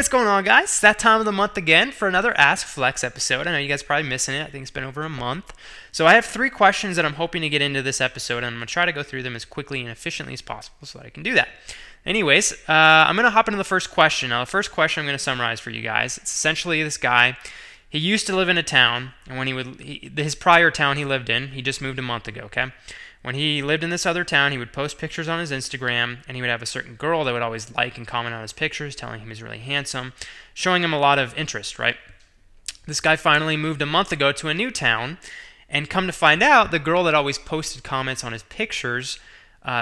what's going on, guys? It's that time of the month again for another Ask Flex episode. I know you guys are probably missing it. I think it's been over a month. So I have 3 questions that I'm hoping to get into this episode, and I'm going to try to go through them as quickly and efficiently as possible so that I can do that. Anyways, I'm going to hop into the first question. Now, the first question I'm going to summarize for you guys. It's essentially this guy. He used to live in a town, and when his prior town he lived in, he just moved a month ago, okay? When he lived in this other town, he would post pictures on his Instagram, and he would have a certain girl that would always like and comment on his pictures, telling him he's really handsome, showing him a lot of interest, right? This guy finally moved a month ago to a new town, and come to find out, the girl that always posted comments on his pictures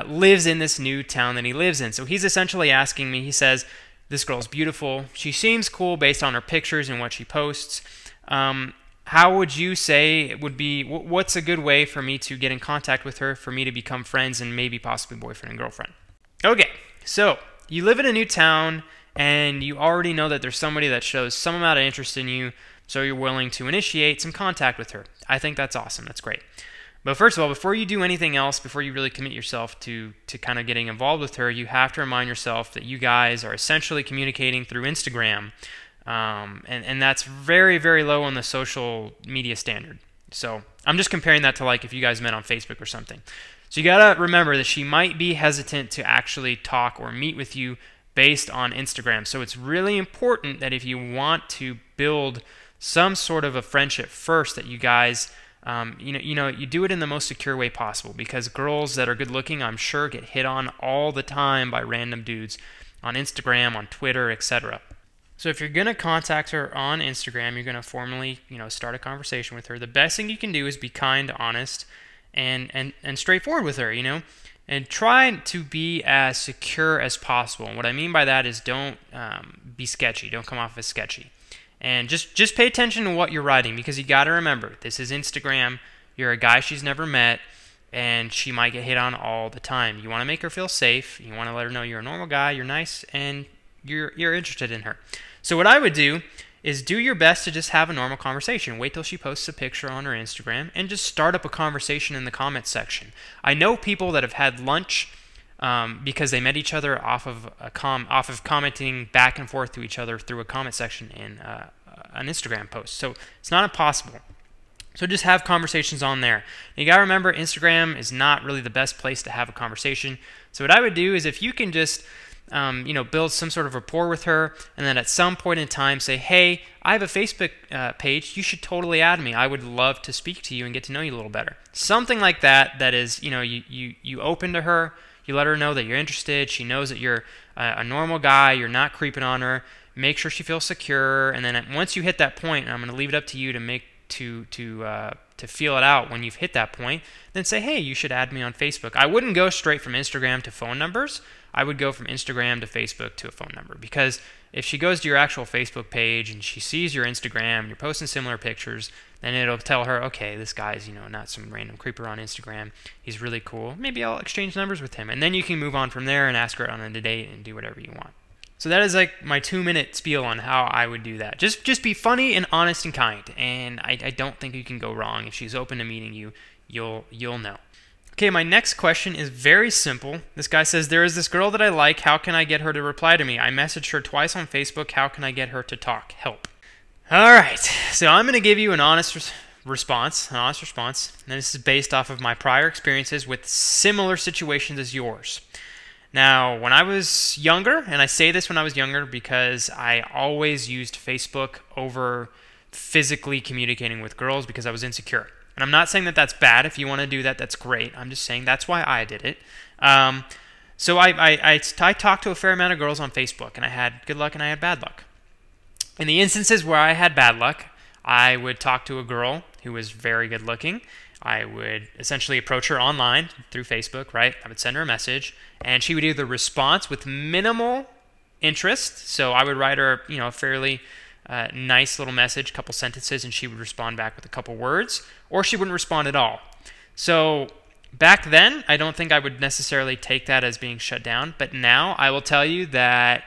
lives in this new town that he lives in. So he's essentially asking me, he says, this girl's beautiful, she seems cool based on her pictures and what she posts. How would you say it would be, what's a good way for me to get in contact with her, for me to become friends and maybe possibly boyfriend and girlfriend? Okay, so you live in a new town and you already know that there's somebody that shows some amount of interest in you, so you're willing to initiate some contact with her. I think that's awesome. That's great. But first of all, before you do anything else, before you really commit yourself to kind of getting involved with her, you have to remind yourself that you guys are essentially communicating through Instagram. And that's very, very low on the social media standard. So I'm just comparing that to like if you guys met on Facebook or something. So you gotta remember that she might be hesitant to actually talk or meet with you based on Instagram. So it's really important that if you want to build some sort of a friendship first, that you guys, you do it in the most secure way possible, because girls that are good looking, I'm sure, get hit on all the time by random dudes on Instagram, on Twitter, etc. So if you're going to contact her on Instagram, you're going to formally, start a conversation with her. The best thing you can do is be kind, honest, and straightforward with her, and try to be as secure as possible. And what I mean by that is don't be sketchy. Don't come off as sketchy. And just pay attention to what you're writing, because you got to remember, this is Instagram. You're a guy she's never met, and she might get hit on all the time. You want to make her feel safe. You want to let her know you're a normal guy, you're nice, and you're interested in her. So what I would do is do your best to just have a normal conversation. Wait till she posts a picture on her Instagram and just start up a conversation in the comments section. I know people that have had lunch because they met each other off of commenting back and forth to each other through a comment section in an Instagram post. So it's not impossible. So just have conversations on there. You gotta remember, Instagram is not really the best place to have a conversation. So what I would do is, if you can just build some sort of rapport with her, and then at some point in time say, hey, I have a Facebook page, you should totally add me. I would love to speak to you and get to know you a little better. Something like that, that is, you open to her, you let her know that you're interested, she knows that you're a normal guy, you're not creeping on her, make sure she feels secure, and then once you hit that point, and I'm going to leave it up to you to feel it out when you've hit that point, then say, hey, you should add me on Facebook. I wouldn't go straight from Instagram to phone numbers. I would go from Instagram to Facebook to a phone number, because if she goes to your actual Facebook page and she sees your Instagram and you're posting similar pictures, then it'll tell her, okay, this guy's, not some random creeper on Instagram. He's really cool. Maybe I'll exchange numbers with him. And then you can move on from there and ask her on a date and do whatever you want. So that is like my 2-minute spiel on how I would do that. Just be funny and honest and kind, and I don't think you can go wrong. If she's open to meeting you, you'll know. Okay, my next question is very simple. This guy says, there is this girl that I like. How can I get her to reply to me? I messaged her twice on Facebook. How can I get her to talk? Help. All right, so I'm going to give you an honest response. And this is based off of my prior experiences with similar situations as yours. Now, when I was younger, and I say this when I was younger because I always used Facebook over physically communicating with girls because I was insecure. And I'm not saying that that's bad. If you want to do that, that's great. I'm just saying that's why I did it. So I talked to a fair amount of girls on Facebook, and I had good luck and I had bad luck. In the instances where I had bad luck, I would talk to a girl who was very good looking. I would essentially approach her online through Facebook, right? I would send her a message, and she would either respond with minimal interest. So I would write her, a fairly nice little message, couple sentences, and she would respond back with a couple words, or she wouldn't respond at all. So back then, I don't think I would necessarily take that as being shut down, but now I will tell you that,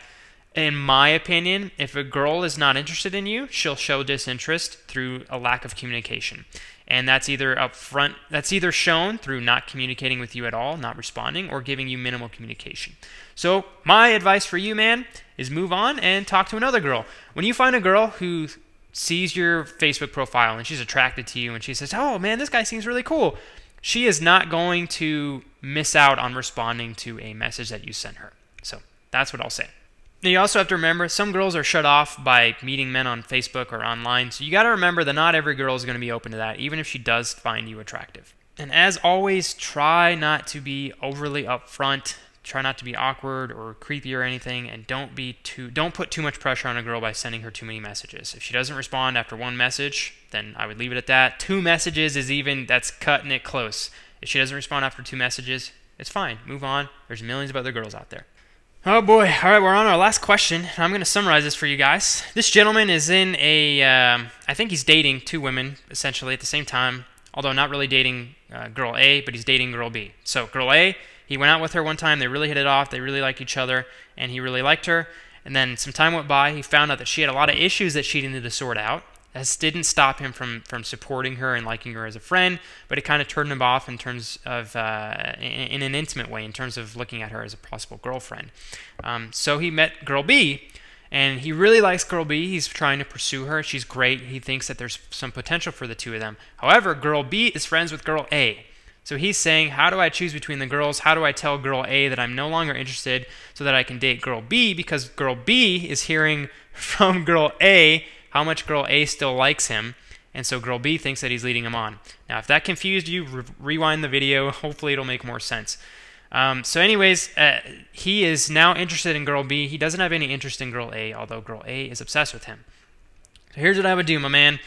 in my opinion, if a girl is not interested in you, she'll show disinterest through a lack of communication. And that's either upfront, that's either shown through not communicating with you at all, not responding, or giving you minimal communication. So my advice for you, man, is move on and talk to another girl. When you find a girl who sees your Facebook profile and she's attracted to you and she says, oh man, this guy seems really cool, she is not going to miss out on responding to a message that you sent her. So that's what I'll say. Now you also have to remember, some girls are shut off by meeting men on Facebook or online, so you got to remember that not every girl is going to be open to that, even if she does find you attractive. And as always, try not to be overly upfront. Try not to be awkward or creepy or anything, and don't put too much pressure on a girl by sending her too many messages. If she doesn't respond after one message, then I would leave it at that. 2 messages that's cutting it close. If she doesn't respond after 2 messages, it's fine. Move on. There's millions of other girls out there. Oh boy. All right, we're on our last question. I'm going to summarize this for you guys. This gentleman is in I think he's dating 2 women essentially at the same time, although not really dating girl A, but he's dating girl B. So girl A, he went out with her one time, they really hit it off, they really liked each other, and he really liked her. And then some time went by, he found out that she had a lot of issues that she needed to sort out. This didn't stop him from supporting her and liking her as a friend, but it kind of turned him off in terms of, in an intimate way, in terms of looking at her as a possible girlfriend. So he met girl B, and he really likes girl B. He's trying to pursue her. She's great. He thinks that there's some potential for the 2 of them. However, girl B is friends with girl A. So he's saying, how do I choose between the girls? How do I tell girl A that I'm no longer interested so that I can date girl B? Because girl B is hearing from girl A how much girl A still likes him, and so girl B thinks that he's leading him on. Now, if that confused you, rewind the video. Hopefully it'll make more sense. So anyways, he is now interested in girl B. He doesn't have any interest in girl A, although girl A is obsessed with him. So here's what I would do, my man.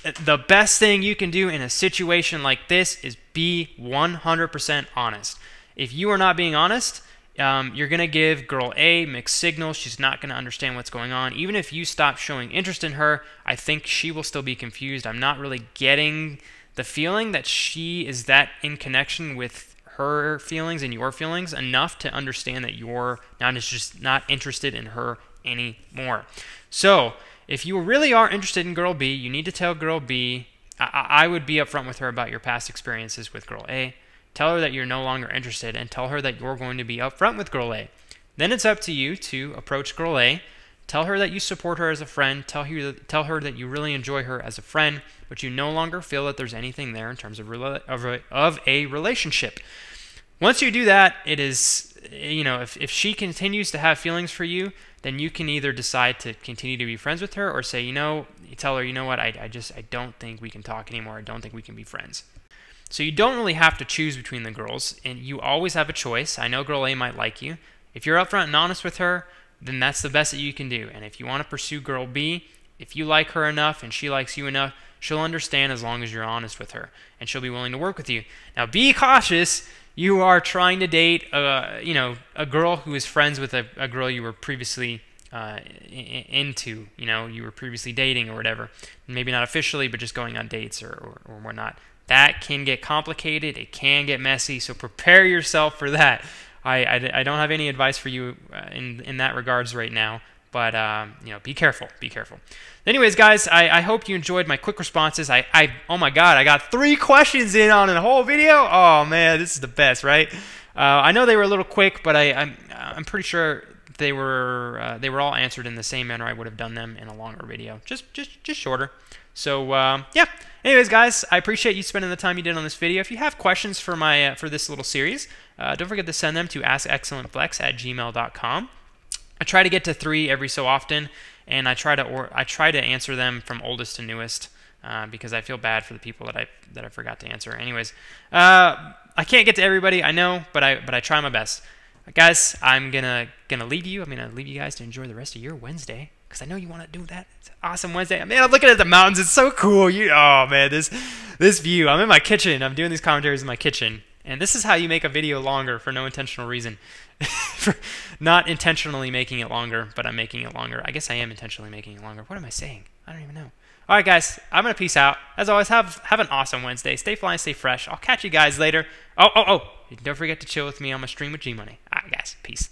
The best thing you can do in a situation like this is be 100% honest. If you are not being honest, you're going to give girl A mixed signals. She's not going to understand what's going on. Even if you stop showing interest in her, I think she will still be confused. I'm not really getting the feeling that she is that in connection with her feelings and your feelings enough to understand that you're just not interested in her anymore. So if you really are interested in girl B, you need to tell girl B, I would be upfront with her about your past experiences with girl A. Tell her that you're no longer interested, and tell her that you're going to be upfront with girl A. Then it's up to you to approach girl A. Tell her that you support her as a friend. Tell her that you really enjoy her as a friend, but you no longer feel that there's anything there in terms of a relationship. Once you do that, it is, if she continues to have feelings for you, then you can either decide to continue to be friends with her or say, you tell her, you know what, I don't think we can talk anymore. I don't think we can be friends. So you don't really have to choose between the girls, and you always have a choice. I know girl A might like you. If you're upfront and honest with her, then that's the best that you can do. And if you want to pursue girl B, if you like her enough and she likes you enough, she'll understand as long as you're honest with her, and she'll be willing to work with you. Now be cautious. You are trying to date a girl who is friends with a girl you were previously into, you were previously dating or whatever. Maybe not officially, but just going on dates or whatnot. That can get complicated. It can get messy, so prepare yourself for that. I don't have any advice for you in that regards right now, but be careful. Be careful. Anyways, guys, I hope you enjoyed my quick responses. Oh my God, I got 3 questions in on a whole video. Oh man, this is the best, right? I know they were a little quick, but I'm pretty sure they were all answered in the same manner I would have done them in a longer video, just shorter. So yeah. Anyways, guys, I appreciate you spending the time you did on this video. If you have questions for this little series, don't forget to send them to askxilentflex@gmail.com. I try to get to 3 every so often, and I try to answer them from oldest to newest because I feel bad for the people that I forgot to answer. Anyways, I can't get to everybody, I know, but I try my best. Guys, I'm gonna leave you. I'm gonna leave you guys to enjoy the rest of your Wednesday, because I know you want to do that. It's an awesome Wednesday. Man, I'm looking at the mountains. It's so cool. Oh man, this view. I'm in my kitchen. I'm doing these commentaries in my kitchen, and this is how you make a video longer for no intentional reason. Not intentionally making it longer, but I'm making it longer. I guess I am intentionally making it longer. What am I saying? I don't even know. All right, guys, I'm gonna peace out. As always, have an awesome Wednesday. Stay fly and stay fresh. I'll catch you guys later. Oh! Don't forget to chill with me on my stream with G Money. All right, guys, peace.